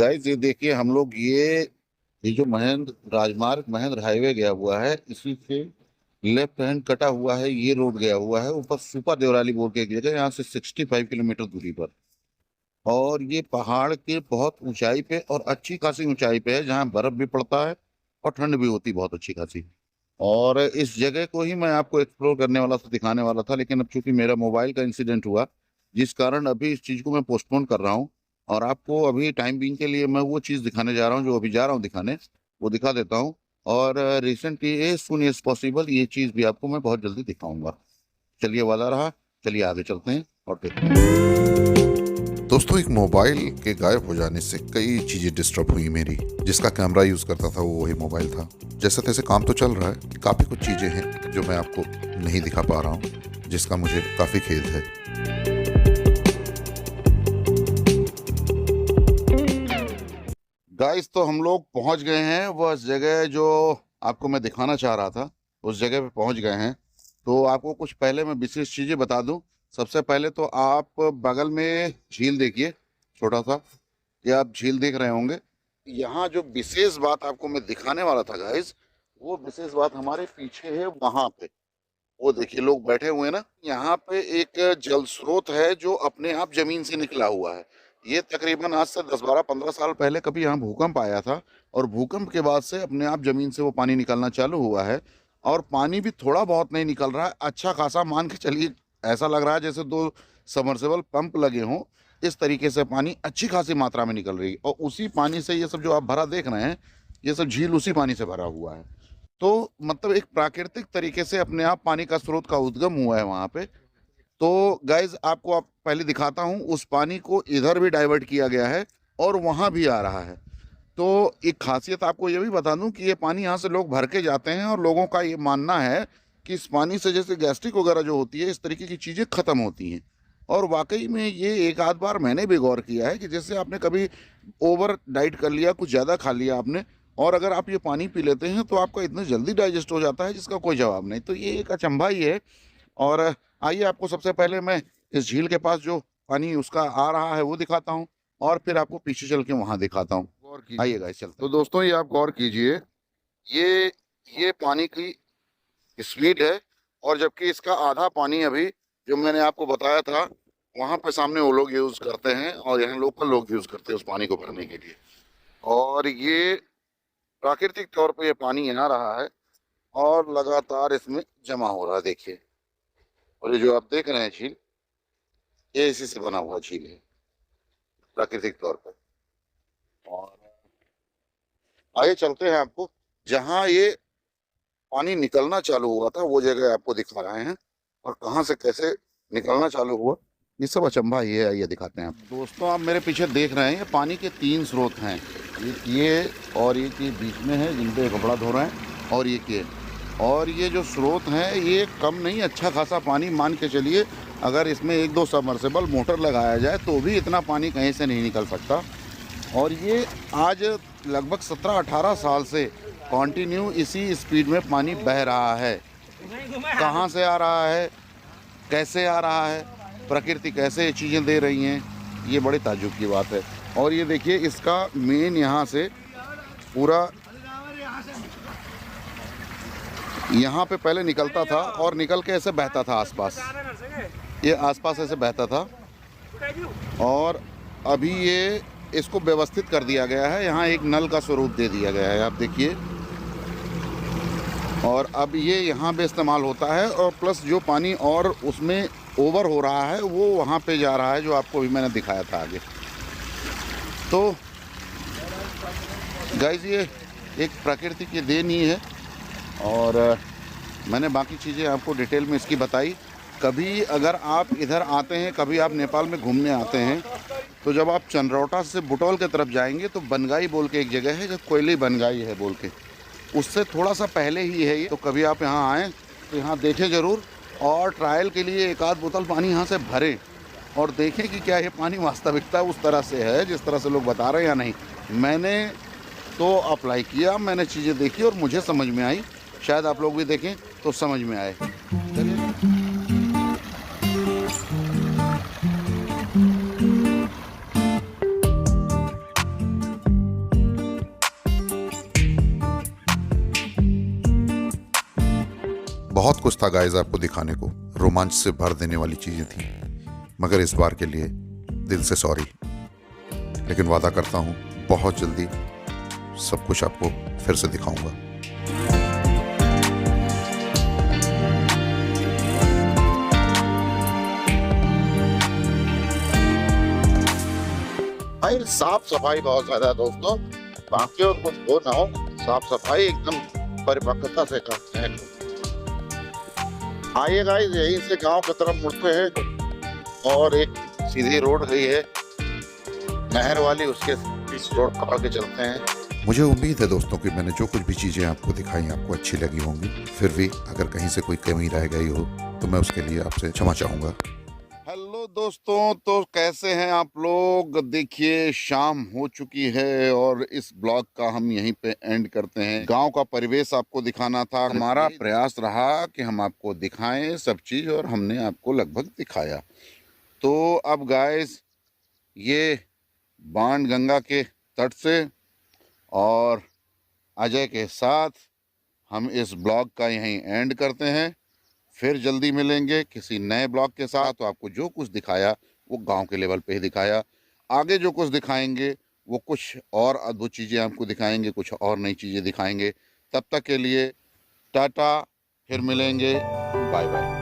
Guys ये देखिए हम लोग ये जो महेंद्र राजमार्ग महेंद्र हाईवे गया हुआ है, इसी से लेफ्ट हैंड कटा हुआ है, ये रोड गया हुआ है ऊपर सुपा देवराली बोल के एक जगह, यहाँ से 65 किलोमीटर दूरी पर। और ये पहाड़ के बहुत ऊंचाई पे और अच्छी खासी ऊंचाई पे है, जहाँ बर्फ भी पड़ता है और ठंड भी होती है बहुत अच्छी खासी। और इस जगह को ही मैं आपको एक्सप्लोर करने वाला था, दिखाने वाला था, लेकिन अब चूंकि मेरा मोबाइल का इंसिडेंट हुआ, जिस कारण अभी इस चीज को मैं पोस्टपोन कर रहा हूँ। और आपको अभी टाइम बीइंग के लिए मैं वो चीज दिखाने जा रहा हूँ जो अभी जा रहा हूँ दिखाने, वो दिखा देता हूँ। और recently as soon as possible ये चीज भी आपको मैं बहुत जल्दी दिखाऊंगा। चलिए वादा रहा, चलिए आगे चलते हैं और देखते हैं। दोस्तों, एक मोबाइल के गायब हो जाने से कई चीज़ें डिस्टर्ब हुई मेरी। जिसका कैमरा यूज़ करता था वो वही मोबाइल था। जैसे तैसे काम तो चल रहा है, काफ़ी कुछ चीज़ें हैं जो मैं आपको नहीं दिखा पा रहा हूँ, जिसका मुझे काफ़ी खेद है। गाइस तो हम लोग पहुंच गए हैं वह जगह जो आपको मैं दिखाना चाह रहा था, उस जगह पे पहुंच गए हैं। तो आपको कुछ पहले मैं विशेष चीजें बता दूं। सबसे पहले तो आप बगल में झील देखिए, छोटा सा, ये आप झील देख रहे होंगे। यहाँ जो विशेष बात आपको मैं दिखाने वाला था गाइस, वो विशेष बात हमारे पीछे है, वहां पे वो देखिए लोग बैठे हुए हैं ना। यहाँ पे एक जल स्रोत है जो अपने आप जमीन से निकला हुआ है। ये तकरीबन आज से 10 12 15 साल पहले कभी यहाँ भूकंप आया था, और भूकंप के बाद से अपने आप जमीन से वो पानी निकलना चालू हुआ है। और पानी भी थोड़ा बहुत नहीं निकल रहा है, अच्छा खासा मान के चलिए, ऐसा लग रहा है जैसे 2 सबमर्सिबल पंप लगे हों। इस तरीके से पानी अच्छी खासी मात्रा में निकल रही है, और उसी पानी से ये सब जो आप भरा देख रहे हैं, ये सब झील उसी पानी से भरा हुआ है। तो मतलब एक प्राकृतिक तरीके से अपने आप पानी का स्रोत का उद्गम हुआ है वहां पे। तो गाइज आपको आप पहले दिखाता हूँ, उस पानी को इधर भी डाइवर्ट किया गया है और वहां भी आ रहा है। तो एक खासियत आपको ये भी बता दूं कि ये पानी यहाँ से लोग भर के जाते हैं, और लोगों का ये मानना है कि इस पानी से जैसे गैस्ट्रिक वगैरह जो होती है, इस तरीके की चीज़ें खत्म होती हैं। और वाकई में ये एक आध बार मैंने भी गौर किया है कि जैसे आपने कभी ओवर डाइट कर लिया, कुछ ज़्यादा खा लिया आपने, और अगर आप ये पानी पी लेते हैं तो आपका इतना जल्दी डाइजेस्ट हो जाता है जिसका कोई जवाब नहीं। तो ये एक अचंभा ही है। और आइए आपको सबसे पहले मैं इस झील के पास जो पानी उसका आ रहा है वो दिखाता हूँ, और फिर आपको पीछे चल के वहां दिखाता हूँ। गौर कीजिए, आइए गाइस चलते हैं। तो दोस्तों ये आप गौर कीजिए, ये ये पानी की स्पीड है, और जबकि इसका आधा पानी अभी जो मैंने आपको बताया था वहां पे सामने वो लोग यूज करते हैं, और यहाँ लोकल लोग यूज करते हैं उस पानी को भरने के लिए। और ये प्राकृतिक तौर पे ये पानी आ रहा है और लगातार इसमें जमा हो रहा है, देखिए। और ये जो आप देख रहे हैं झील, ये इसी से बना हुआ झील है प्राकृतिक तौर पर। और आगे चलते हैं, आपको जहाँ ये पानी निकलना चालू हुआ था वो जगह आपको दिखा रहे हैं, और कहाँ से कैसे निकलना चालू हुआ ये सब अचंभा ही है। ये दिखाते हैं आप। दोस्तों आप मेरे पीछे देख रहे हैं, ये पानी के 3 स्रोत हैं, एक ये और एक ये बीच में है जिन पे कपड़ा धो रहे हैं, और और ये जो स्रोत हैं ये कम नहीं, अच्छा खासा पानी मान के चलिए। अगर इसमें 1 2 सबमर्सिबल मोटर लगाया जाए तो भी इतना पानी कहीं से नहीं निकल सकता। और ये आज लगभग 17 18 साल से कंटिन्यू इसी स्पीड में पानी बह रहा है। कहाँ से आ रहा है, कैसे आ रहा है, प्रकृति कैसे ये चीज़ें दे रही हैं, ये बड़े ताज्जुब की बात है। और ये देखिए इसका मेन यहाँ से पूरा यहाँ पे पहले निकलता था और निकल के ऐसे बहता था आसपास, ये आसपास ऐसे बहता था। और अभी ये इसको व्यवस्थित कर दिया गया है, यहाँ एक नल का स्वरूप दे दिया गया है, आप देखिए। और अब ये यहाँ पे इस्तेमाल होता है, और प्लस जो पानी और उसमें ओवर हो रहा है वो वहाँ पे जा रहा है, जो आपको भी मैंने दिखाया था आगे। तो गाइस ये एक प्रकृति की देन ही है, और मैंने बाकी चीज़ें आपको डिटेल में इसकी बताई। कभी अगर आप इधर आते हैं, कभी आप नेपाल में घूमने आते हैं, तो जब आप चंद्रौटा से बुटौल की तरफ जाएंगे तो बनगाई बोल के एक जगह है, जो कोयली बनगाई है बोल के, उससे थोड़ा सा पहले ही है ये। तो कभी आप यहाँ आएँ तो यहाँ देखें ज़रूर, और ट्रायल के लिए 1 आध बोतल पानी यहाँ से भरें, और देखें कि क्या ये पानी वास्तविकता उस तरह से है जिस तरह से लोग बता रहे हैं या नहीं। मैंने तो अप्लाई किया, मैंने चीज़ें देखी और मुझे समझ में आई, शायद आप लोग भी देखें तो समझ में आए। चलिए। बहुत कुछ था गाइस आपको दिखाने को, रोमांच से भर देने वाली चीजें थी, मगर इस बार के लिए दिल से सॉरी। लेकिन वादा करता हूँ बहुत जल्दी सब कुछ आपको फिर से दिखाऊंगा। भाई साफ सफाई बहुत ज्यादा है दोस्तों, बाकी और कुछ हो ना हो, साफ सफाई एकदम परिपक्वता से करते हैं। आइए गाइस, यहीं से गांव की तरफ मुड़ते हैं और एक सीधी रोड गई है नहर वाली, उसके इस रोड पकड़ के चलते हैं। मुझे उम्मीद है दोस्तों कि मैंने जो कुछ भी चीजें आपको दिखाई आपको अच्छी लगी होंगी। फिर भी अगर कहीं से कोई कमी रह गई हो तो मैं उसके लिए आपसे क्षमा चाहूंगा। हेलो दोस्तों, तो कैसे हैं आप लोग? देखिए शाम हो चुकी है और इस ब्लॉग का हम यहीं पे एंड करते हैं। गांव का परिवेश आपको दिखाना था, हमारा प्रयास रहा कि हम आपको दिखाएं सब चीज, और हमने आपको लगभग दिखाया। तो अब गाइस, ये बाण गंगा के तट से और अजय के साथ हम इस ब्लॉग का यहीं एंड करते हैं। फिर जल्दी मिलेंगे किसी नए ब्लॉग के साथ। तो आपको जो कुछ दिखाया वो गांव के लेवल पे ही दिखाया, आगे जो कुछ दिखाएंगे वो कुछ और अद्भुत चीज़ें आपको दिखाएंगे, कुछ और नई चीज़ें दिखाएंगे। तब तक के लिए टाटा, फिर मिलेंगे, बाय बाय।